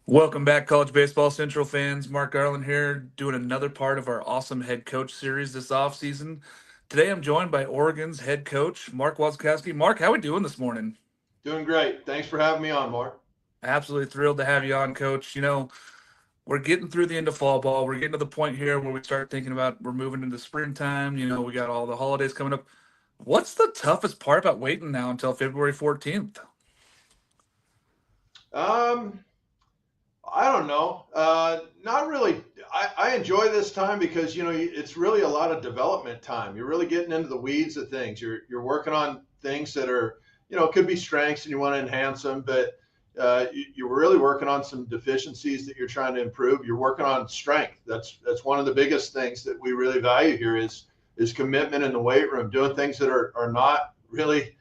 Welcome back, College Baseball Central fans. Mark Garland here, doing another part of our awesome head coach series this offseason. Today I'm joined by Oregon's head coach, Mark Wasikowski. Mark, how we doing this morning? Doing great. Thanks for having me on, Mark. Absolutely thrilled to have you on, Coach. We're getting through the end of fall ball. We're getting to the point here where we start thinking about we're moving into springtime. We got all the holidays coming up. What's the toughest part about waiting now until February 14th? Um, I don't know. Not really. I enjoy this time because it's really a lot of development time. You're really getting into the weeds of things. You're working on things that are could be strengths and you want to enhance them, but you're really working on some deficiencies that you're trying to improve. You're working on strength. That's one of the biggest things that we really value here is commitment in the weight room, doing things that are not really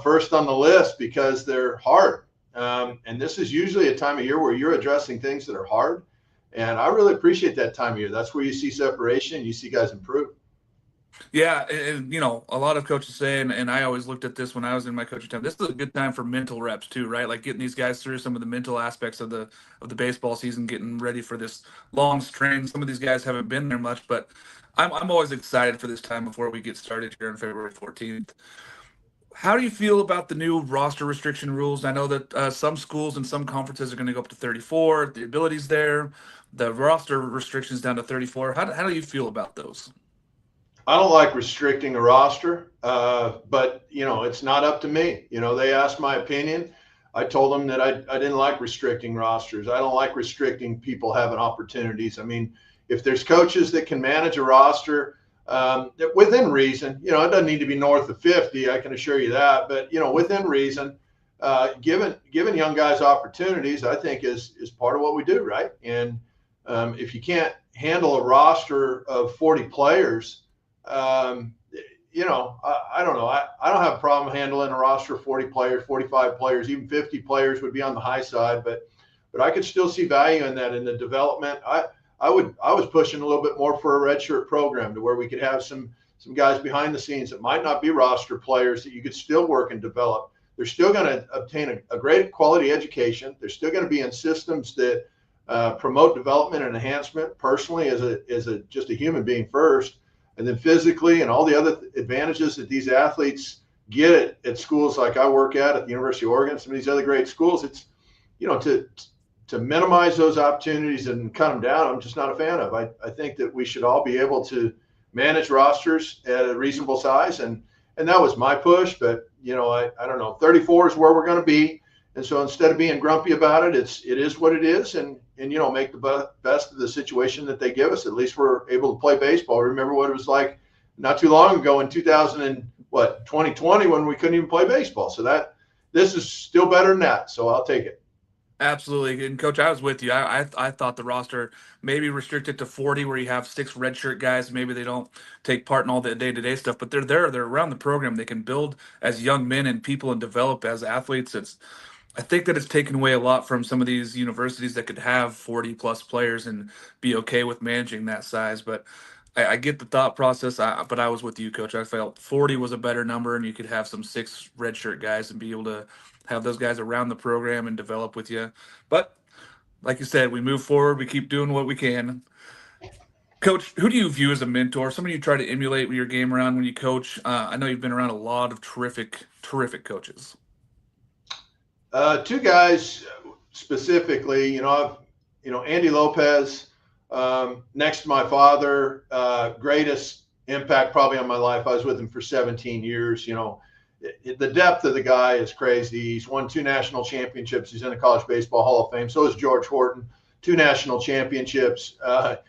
first on the list because they're hard. And this is usually a time of year where you're addressing things that are hard. And I really appreciate that time of year. That's where you see separation. You see guys improve. Yeah, a lot of coaches say, and I always looked at this when I was in my coaching time. This is a good time for mental reps too, right? Like getting these guys through some of the mental aspects of the baseball season, getting ready for this long strain. Some of these guys haven't been there much, but I'm always excited for this time before we get started here on February 14th. How do you feel about the new roster restriction rules? I know that some schools and some conferences are going to go up to 34. The ability's there. The roster restrictions down to 34. How do you feel about those? I don't like restricting a roster, but it's not up to me. They asked my opinion. I told them that I didn't like restricting rosters. I don't like restricting people having opportunities. I mean, if there's coaches that can manage a roster within reason, it doesn't need to be north of 50. I can assure you that. But within reason, giving young guys opportunities, I think is part of what we do, right? And if you can't handle a roster of 40 players, I don't know. I don't have a problem handling a roster of 40 players, 45 players, even 50 players would be on the high side, but I could still see value in that in the development. I was pushing a little bit more for a redshirt program to where we could have some guys behind the scenes that might not be roster players that you could still work and develop. They're still going to obtain a great quality education. They're still going to be in systems that promote development and enhancement personally as just a human being first. And then physically and all the other advantages that these athletes get at schools like I work at the University of Oregon, some of these other great schools, it's, to minimize those opportunities and cut them down, I'm just not a fan of. I think that we should all be able to manage rosters at a reasonable size. And that was my push, but, I don't know, 34 is where we're going to be. And so instead of being grumpy about it, it is what it is. And make the best of the situation that they give us. At least we're able to play baseball. Remember what it was like not too long ago in 2020 when we couldn't even play baseball. So this is still better than that. So I'll take it. Absolutely. And Coach, I was with you. I thought the roster maybe restricted to 40 where you have six redshirt guys. Maybe they don't take part in all the day-to-day stuff, but they're there. They're around the program. They can build as young men and people and develop as athletes. I think that it's taken away a lot from some of these universities that could have 40 plus players and be okay with managing that size. But I get the thought process. But I was with you, Coach. I felt 40 was a better number, and you could have some six redshirt guys and be able to have those guys around the program and develop with you. But like you said, we move forward. We keep doing what we can. Coach, who do you view as a mentor? Somebody you try to emulate with your game around when you coach? I know you've been around a lot of terrific coaches. Two guys specifically, Andy Lopez, next to my father, greatest impact probably on my life. I was with him for 17 years. The depth of the guy is crazy. He's won 2 national championships. He's in the College Baseball Hall of Fame. So is George Horton, 2 national championships, College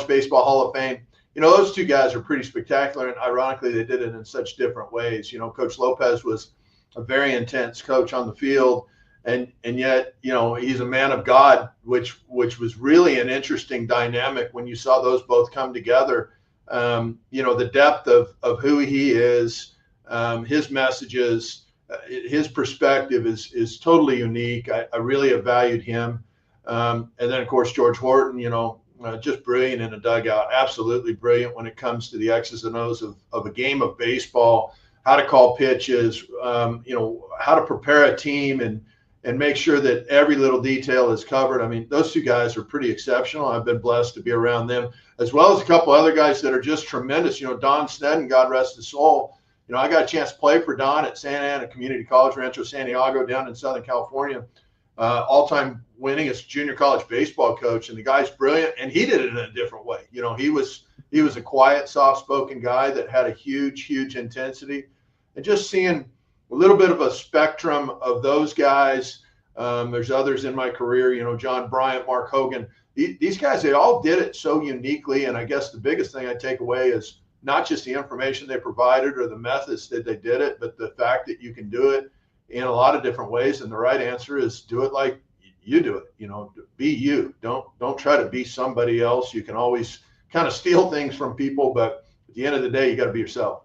Baseball Hall of Fame. Those two guys are pretty spectacular. And ironically, they did it in such different ways. Coach Lopez was a very intense coach on the field. And yet, he's a man of God, which was really an interesting dynamic when you saw those both come together. The depth of who he is, his messages, his perspective is totally unique. I really have valued him. And then, of course, George Horton, just brilliant in a dugout, absolutely brilliant when it comes to the X's and O's of a game of baseball, how to call pitches, how to prepare a team and make sure that every little detail is covered. I mean, those two guys are pretty exceptional. I've been blessed to be around them, as well as a couple other guys that are just tremendous. You know, Don Sneddon, God rest his soul. You know, I got a chance to play for Don at Santa Ana Community College, Rancho Santiago, down in Southern California. All-time winningest junior college baseball coach, and the guy's brilliant, and he did it in a different way. You know, he was a quiet, soft-spoken guy that had a huge intensity, and just seeing a little bit of a spectrum of those guys. There's others in my career, you know, John Bryant, Mark Hogan. These guys, they all did it so uniquely, and I guess the biggest thing I take away is not just the information they provided or the methods that they did it, but the fact that you can do it in a lot of different ways. And the right answer is do it like you do it. You know, be you. Don't try to be somebody else. You can always kind of steal things from people, but at the end of the day, you got to be yourself.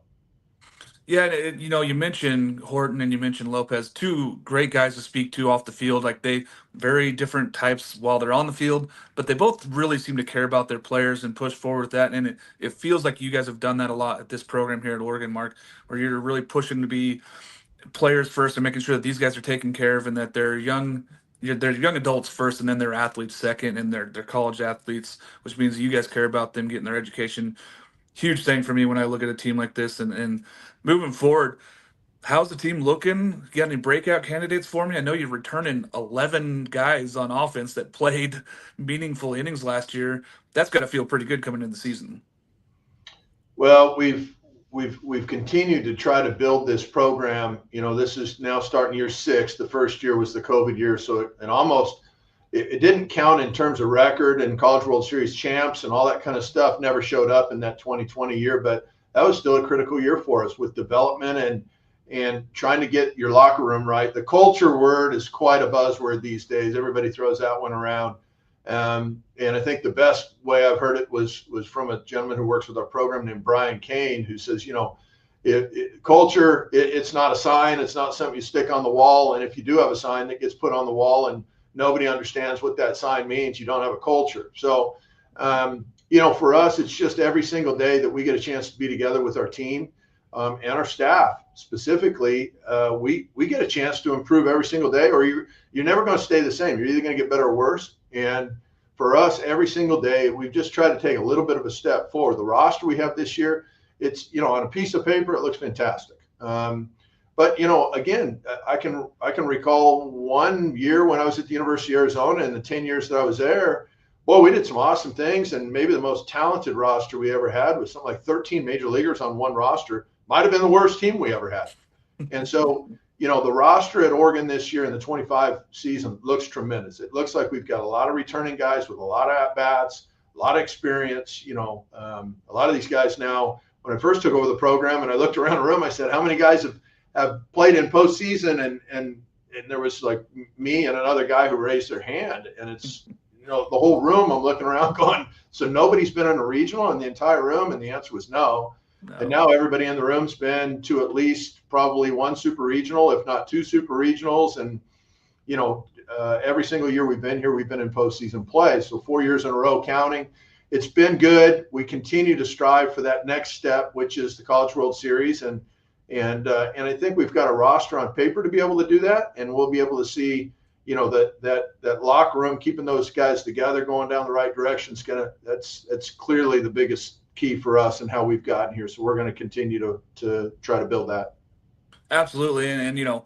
Yeah, and you know, you mentioned Horton and you mentioned Lopez, two great guys to speak to off the field. Like they very different types while they're on the field, but they both really seem to care about their players and push forward with that. And it feels like you guys have done that a lot at this program here at Oregon, Mark, where you're really pushing to be players first and making sure that these guys are taken care of and that they're young. They're young adults first, and then they're athletes second, and they're college athletes, which means you guys care about them getting their education. Huge thing for me when I look at a team like this, and moving forward. How's the team looking? You got any breakout candidates for me? I know you're returning 11 guys on offense that played meaningful innings last year. That's got to feel pretty good coming into the season. Well, we've continued to try to build this program. You know, this is now starting year 6. The first year was the COVID year, so it didn't count in terms of record and College World Series champs and all that kind of stuff. Never showed up in that 2020 year, but that was still a critical year for us with development and trying to get your locker room right. The culture word is quite a buzzword these days. Everybody throws that one around. And I think the best way I've heard it was from a gentleman who works with our program named Brian Kane, who says, you know, culture, it's not a sign. It's not something you stick on the wall. And if you do have a sign that gets put on the wall and nobody understands what that sign means, you don't have a culture. So, you know, for us, it's just every single day that we get a chance to be together with our team and our staff specifically. We get a chance to improve every single day, or you're never going to stay the same. You're either going to get better or worse. And for us, every single day, we've just tried to take a little bit of a step forward. The roster we have this year, it's, you know, on a piece of paper, it looks fantastic. But, you know, again, I can recall one year when I was at the University of Arizona, and the 10 years that I was there, well, we did some awesome things, and maybe the most talented roster we ever had was something like 13 major leaguers on one roster. Might have been the worst team we ever had. And so, you know, the roster at Oregon this year in the 25 season looks tremendous. It looks like we've got a lot of returning guys with a lot of at-bats, a lot of experience. You know, a lot of these guys now, when I first took over the program and I looked around the room, I said, how many guys have played in postseason? And there was like me and another guy who raised their hand. And it's, you know, the whole room, I'm looking around going, so nobody's been in a regional in the entire room? And the answer was no. No. And now everybody in the room's been to at least probably one super regional, if not 2 super regionals. And, you know, every single year we've been here, we've been in postseason play. So 4 years in a row counting. It's been good. We continue to strive for that next step, which is the College World Series. And I think we've got a roster on paper to be able to do that. And we'll be able to see, you know, that locker room, keeping those guys together, going down the right direction that's clearly the biggest key for us and how we've gotten here. So we're going to continue to try to build that. Absolutely. And you know,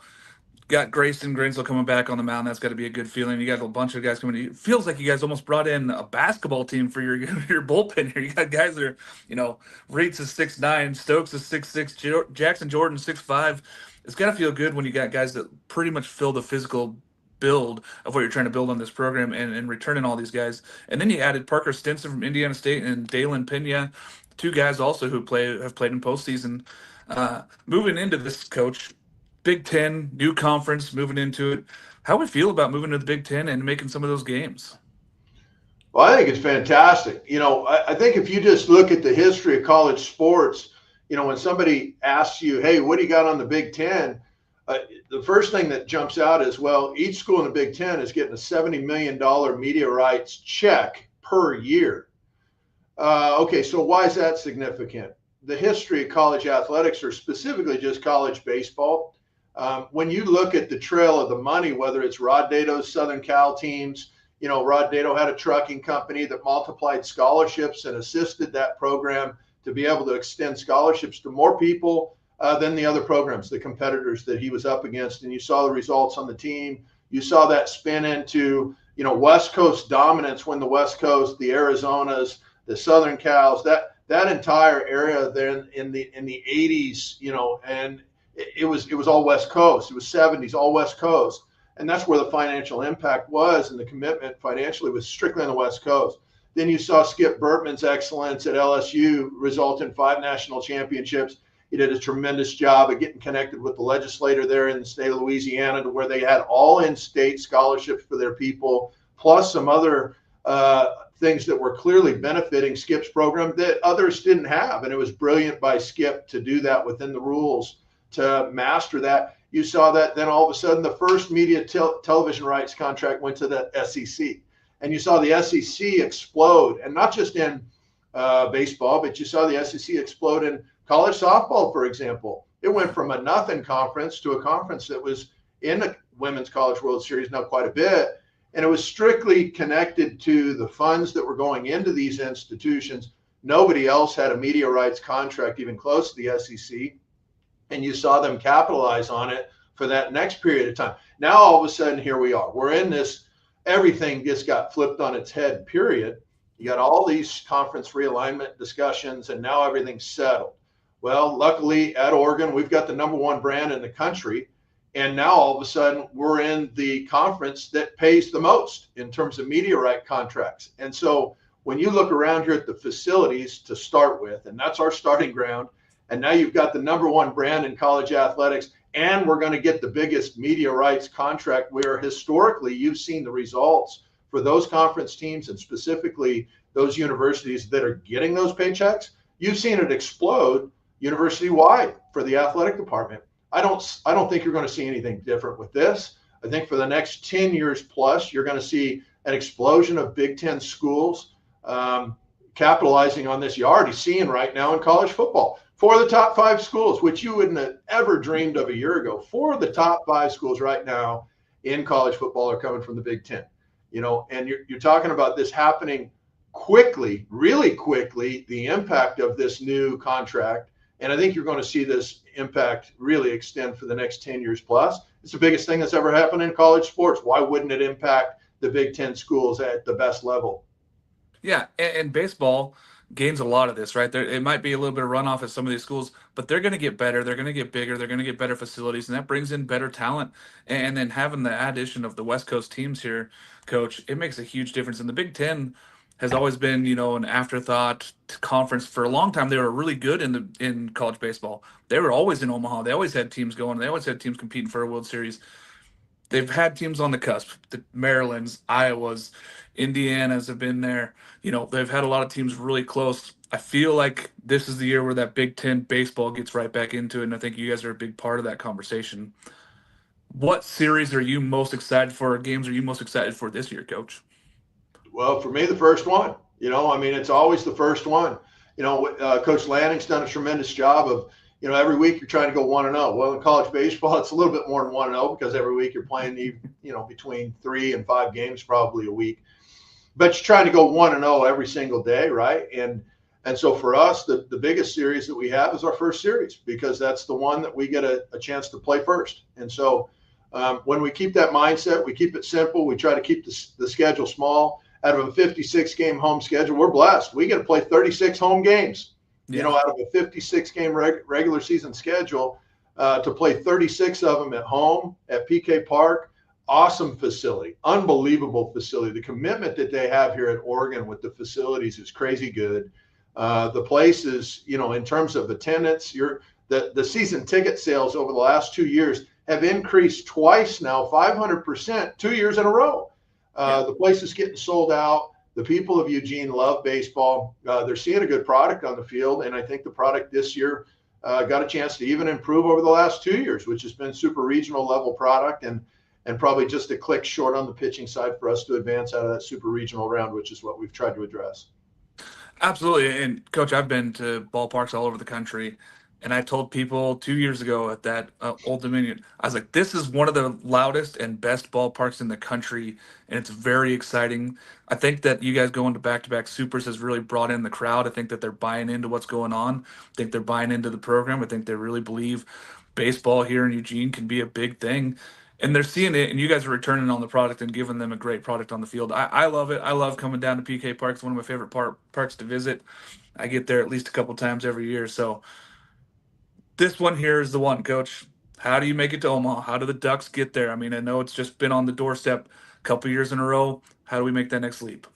got Grayson Grainsville coming back on the mound. That's got to be a good feeling. You got a bunch of guys coming. It feels like you guys almost brought in a basketball team for your bullpen here. You got guys that are, you know, Reitz is 6'9", Stokes is 6'6", Jackson Jordan 6'5". It's got to feel good when you got guys that pretty much fill the physical build of what you're trying to build on this program and returning all these guys. And then you added Parker Stinson from Indiana State and Dalen Pena, 2 guys also who have played in postseason. Moving into this, Coach, Big Ten, new conference, moving into it. How would you feel about moving to the Big Ten and making some of those games? Well, I think it's fantastic. You know, I think if you just look at the history of college sports, you know, when somebody asks you, hey, what do you got on the Big Ten? The first thing that jumps out is, well, each school in the Big Ten is getting a $70 million media rights check per year. Okay, so why is that significant? The history of college athletics, or specifically just college baseball, When you look at the trail of the money, whether it's Rod Dato's Southern Cal teams, Rod Dato had a trucking company that multiplied scholarships and assisted that program to be able to extend scholarships to more people than the other programs, the competitors that he was up against. And you saw the results on the team. You saw that spin into, West Coast dominance when the West Coast, the Arizonas, the Southern Cals, that entire area there in the 80s, and it was all West Coast. It was 70s, all West Coast. And that's where the financial impact was, and the commitment financially was strictly on the West Coast. Then you saw Skip Bertman's excellence at LSU result in 5 national championships. He did a tremendous job of getting connected with the legislator there in the state of Louisiana, to where they had all in-state scholarships for their people, plus some other things that were clearly benefiting Skip's program that others didn't have. And it was brilliant by Skip to do that within the rules, to master that. You saw that then all of a sudden the first media television rights contract went to the SEC. And you saw the SEC explode, and not just in baseball, but you saw the SEC explode in college softball, for example. It went from a nothing conference to a conference that was in the Women's College World Series now quite a bit. And it was strictly connected to the funds that were going into these institutions. Nobody else had a media rights contract even close to the SEC. And you saw them capitalize on it for that next period of time. Now, all of a sudden, here we are. We're in this, everything just got flipped on its head, period. You got all these conference realignment discussions, and now everything's settled. Well, luckily at Oregon, we've got the #1 brand in the country. And now all of a sudden, we're in the conference that pays the most in terms of media right contracts. And so when you look around here at the facilities to start with, and that's our starting ground, and now you've got the #1 brand in college athletics, and we're going to get the biggest media rights contract, where historically you've seen the results for those conference teams, and specifically those universities that are getting those paychecks. You've seen it explode university-wide for the athletic department. I don't think you're going to see anything different with this. I think for the next 10 years plus, you're going to see an explosion of Big Ten schools capitalizing on this. You're already seeing right now in college football. 4 of the top 5 schools, which you wouldn't have ever dreamed of a year ago, 4 of the top 5 schools right now in college football are coming from the Big Ten. And you're talking about this happening quickly, really quickly, the impact of this new contract. And I think you're going to see this impact really extend for the next 10 years plus. It's the biggest thing that's ever happened in college sports. Why wouldn't it impact the Big Ten schools at the best level? Yeah, and baseball gains a lot of this, right? It might be a little bit of runoff at some of these schools, but they're going to get better. They're going to get bigger. They're going to get better facilities, and that brings in better talent. And then having the addition of the West Coast teams here, Coach, it makes a huge difference. And the Big Ten has always been, an afterthought conference for a long time. They were really good in college baseball. They were always in Omaha. They always had teams going. They always had teams competing for a World Series. They've had teams on the cusp. The Marylands, Iowas, Indianas have been there. They've had a lot of teams really close. I feel like this is the year where that Big Ten baseball gets right back into it, and I think you guys are a big part of that conversation. What series are you most excited for, or games are you most excited for this year, Coach? Well, for me, the first one. It's always the first one. Coach Lanning's done a tremendous job of, every week you're trying to go 1-0. Well, in college baseball, it's a little bit more than 1-0, because every week you're playing, between 3 and 5 games probably a week. But you're trying to go 1-0 every single day, right? And so for us, the biggest series that we have is our first series, because that's the one that we get a chance to play first. And so when we keep that mindset, we keep it simple. We try to keep the schedule small. Out of a 56-game home schedule, we're blessed. We get to play 36 home games. Yeah. Out of a 56-game regular season schedule, to play 36 of them at home at PK Park. Awesome facility, unbelievable facility. The commitment that they have here at Oregon with the facilities is crazy good. The place is, in terms of attendance, the season ticket sales over the last 2 years have increased twice now, 500%, 2 years in a row. The place is getting sold out. The people of Eugene love baseball. They're seeing a good product on the field, and I think the product this year got a chance to even improve over the last 2 years, which has been super regional level product, and probably just a click short on the pitching side for us to advance out of that super regional round, which is what we've tried to address. Absolutely. And Coach, I've been to ballparks all over the country. And I told people 2 years ago at that Old Dominion, I was like, this is one of the loudest and best ballparks in the country, and it's very exciting. I think that you guys going to back supers has really brought in the crowd. I think that they're buying into what's going on. I think they're buying into the program. I think they really believe baseball here in Eugene can be a big thing. And they're seeing it, and you guys are returning on the product and giving them a great product on the field. I love it. I love coming down to PK Park. It's one of my favorite parks to visit. I get there at least a couple times every year. So this one here is the one, Coach. How do you make it to Omaha? How do the Ducks get there? I mean, I know it's just been on the doorstep a couple years in a row. How do we make that next leap?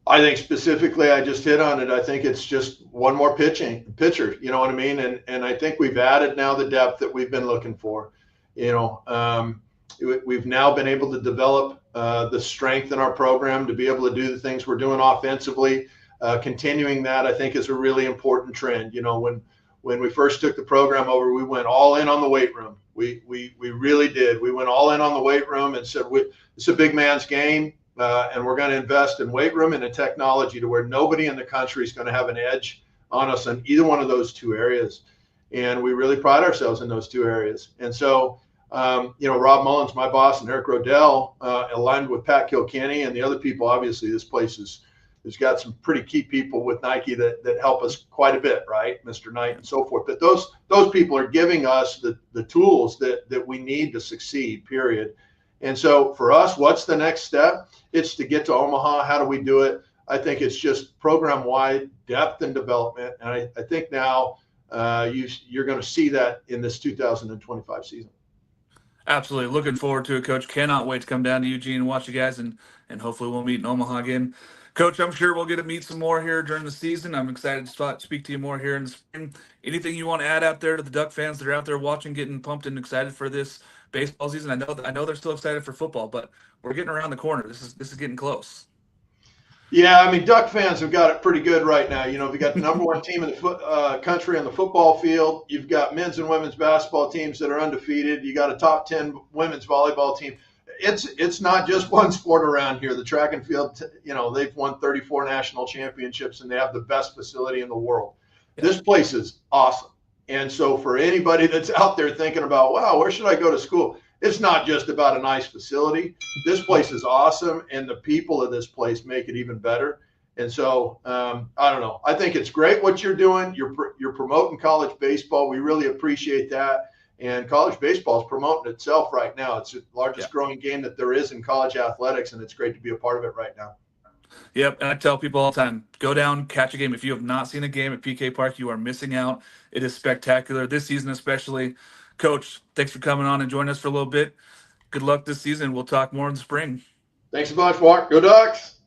I think specifically, I just hit on it. I think it's just one more pitcher. You know what I mean? And I think we've added now the depth that we've been looking for. You know, we've now been able to develop the strength in our program to be able to do the things we're doing offensively. Continuing that, I think, is a really important trend. You know, when we first took the program over, we went all in on the weight room. We really did. We went all in on the weight room and said, it's a big man's game. And we're going to invest in weight room and in technology to where nobody in the country is going to have an edge on us in either one of those two areas. And we really pride ourselves in those two areas. And so, you know, Rob Mullins, my boss, and Eric Rodell, aligned with Pat Kilkenny and the other people. Obviously, this place has got some pretty key people with Nike that help us quite a bit, right? Mr. Knight and so forth. But those people are giving us the tools that we need to succeed, period. And so for us, what's the next step? It's to get to Omaha. How do we do it? I think it's just program-wide depth and development. And I think now you're going to see that in this 2025 season. Absolutely. Looking forward to it, Coach. Cannot wait to come down to Eugene and watch you guys, and hopefully we'll meet in Omaha again. Coach, I'm sure we'll get to meet some more here during the season. I'm excited to speak to you more here in the spring. Anything you want to add out there to the Duck fans that are out there watching, getting pumped and excited for this baseball season? I know they're still excited for football, but we're getting around the corner. This is getting close. Yeah, I mean, Duck fans have got it pretty good right now. You know, we got the number one team in the country on the football field. You've got men's and women's basketball teams that are undefeated. You got a top 10 women's volleyball team. It's not just one sport around here. The track and field, you know, they've won 34 national championships and they have the best facility in the world. Yeah. This place is awesome. And so for anybody that's out there thinking about, wow, where should I go to school? It's not just about a nice facility. This place is awesome, and the people of this place make it even better. And so, I don't know. I think it's great what you're doing. You're promoting college baseball. We really appreciate that. And college baseball is promoting itself right now. It's the largest growing game that there is in college athletics, and it's great to be a part of it right now. Yep, and I tell people all the time, go down, catch a game. If you have not seen a game at PK Park, you are missing out. It is spectacular, this season especially. Coach, thanks for coming on and joining us for a little bit. Good luck this season. We'll talk more in the spring. Thanks a bunch, Mark. Go Ducks.